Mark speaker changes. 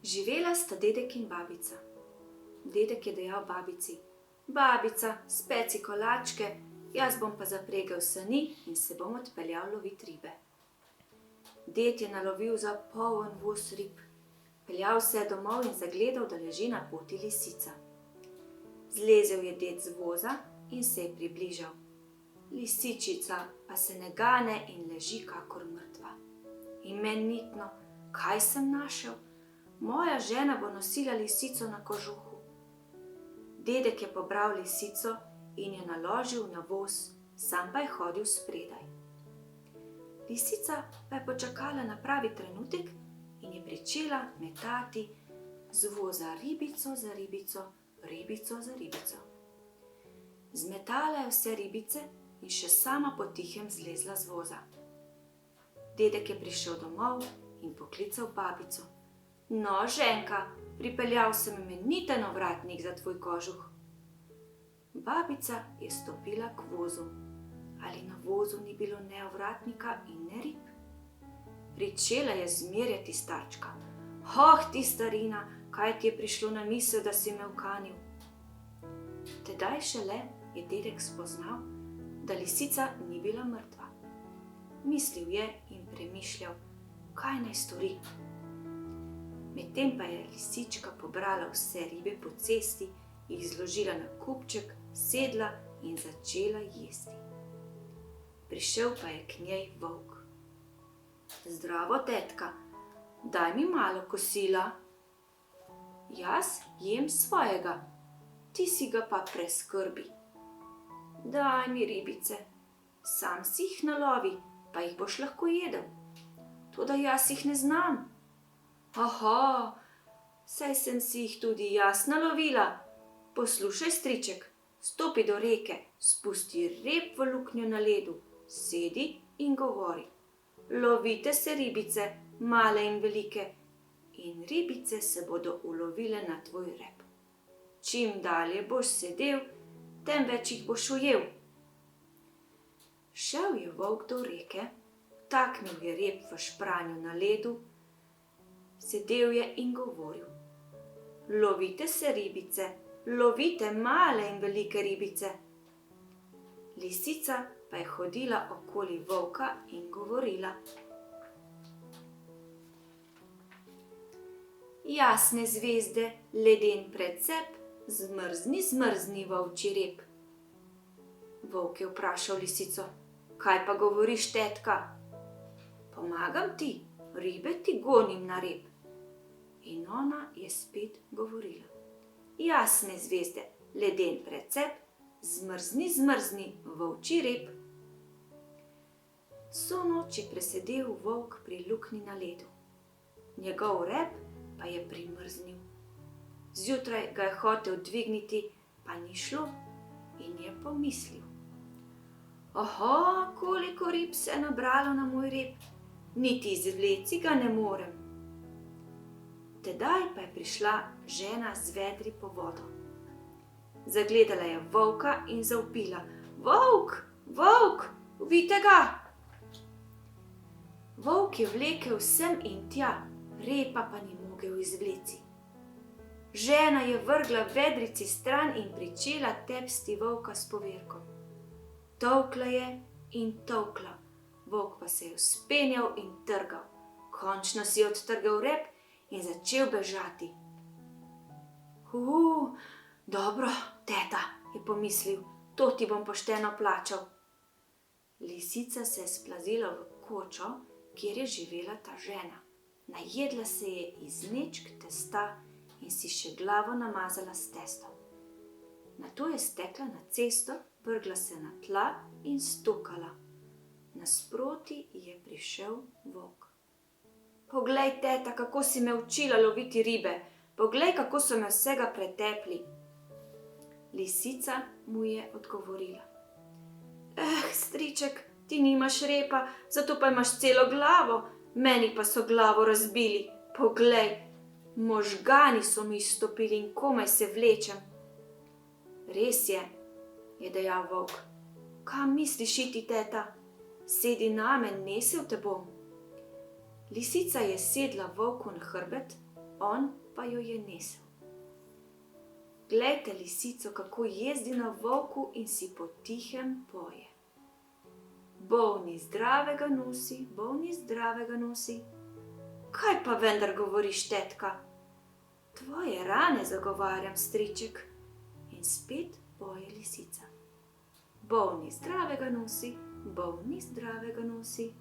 Speaker 1: Živela sta dedek in babica. Dedek je dejal babici: "Babica, speci kolačke, jaz bom pa zapregel sani in se bom odpeljal lovit ribe." Ded je nalovil za poln voz rib. Peljal se je domov in zagledal, da leži na poti lisica. Zlezel je ded z voza in se je približal. Lisičica pa se ne gane in leži kakor mrtva. Imenitno, kaj sem našel? Moja žena bo nosila lisico na kožuhu. Dedek je pobral lisico in jo naložil na voz, sam pa je hodil spredaj. Lisica pa je počakala na pravi trenutek in je pričela metati z voza ribico za ribico, ribico za ribico. Zmetala je vse ribice in še sama potihem zlezla z voza. Dedek je prišel domov in poklical babico. "No, ženka, pripeljal sem imeniten ovratnik za tvoj kožuh." Babica je stopila k vozu. Ali na vozu ni bilo ne ovratnika in ne rib? Pričela je zmerjati starčka. Ti starina, kaj ti je prišlo na misel, da si me ukanil?" Tedaj šele je dedek spoznal, da lisica ni bila mrtva. Mislil je in premišljal, kaj naj stori. Medtem pa je lisička pobrala vse ribe po cesti, jih zložila na kupček, sedla in začela jesti. Prišel pa je k njej volk. "Zdravo, tetka, daj mi malo kosila." "Jaz jem svojega, ti si ga pa preskrbi." "Daj mi ribice, sam si jih nalovi, pa jih boš lahko jedel." "Toda jaz jih ne znam." Saj sem si jih tudi jaz nalovila." "Poslušaj, striček, stopi do reke, spusti rep v luknjo na ledu, sedi in govori: Lovite se ribice, male in velike, in ribice se bodo ulovile na tvoj rep. Čim dalje boš sedel, tem več jih boš ujel." Šel je volk do reke, taknil je rep v špranjo na ledu, sedel je in govoril: "Lovite se ribice, lovite male in velike ribice." Lisica pa je hodila okoli volka in govorila: "Jasne zvezde, leden precep, zmrzni, zmrzni, volčji rep." Volk je vprašal lisico: "Kaj pa govoriš, tetka?" "Pomagam ti, ribe ti gonim na rep." In ona je spet govorila: "Jasne zvezde, leden precep, zmrzni, zmrzni, volčji rep." Vso noč je presedel volk pri luknji na ledu. Njegov rep pa je primrznil. Zjutraj ga je hotel dvigniti, pa ni šlo, in je pomislil: koliko rib se je nabralo na moj rep, niti izvleci ga ne morem." Tedaj pa je prišla žena z vedri po vodo. Zagledala je volka in zavpila: "Volk, volk, ubijte ga!" Volk je vlekel sem in tja, repa pa ni mogel izvleci. Žena je vrgla vedrici stran in pričela tepsti volka s poverkom. Tolkla je in tolkla, volk pa se je vzpenjal in trgal. Končno si je odtrgal rep in začel bežati. Dobro, teta, je pomislil, to ti bom pošteno plačal." Lisica se je splazila v kočo, kjer je živela ta žena. Najedla se je iz znečk testa in si še glavo namazala s testom. Nato je stekla na cesto, vrgla se na tla in stokala. Nasproti je prišel volk. "Poglej, teta, kako si me učila loviti ribe, poglej, kako so me vsega pretepli." Lisica mu je odgovorila: "Striček, ti nimaš repa, zato pa imaš celo glavo, meni pa so glavo razbili. Poglej, možgani so mi izstopili in komaj se vlečem." "Res je," je dejal volk. "Kam misliš iti, teta? Sedi name, nesel te bom." Lisica je sedla volku na hrbet, on pa jo je nesel. Glejte lisico, kako jezdi na volku in si potihem poje. Bolni zdravega nosi, bolni zdravega nosi. Kaj pa vendar govoriš, tetka? Tvoje rane zagovarjam, striček. In spet poje lisica. Bolni zdravega nosi, bolni zdravega nosi.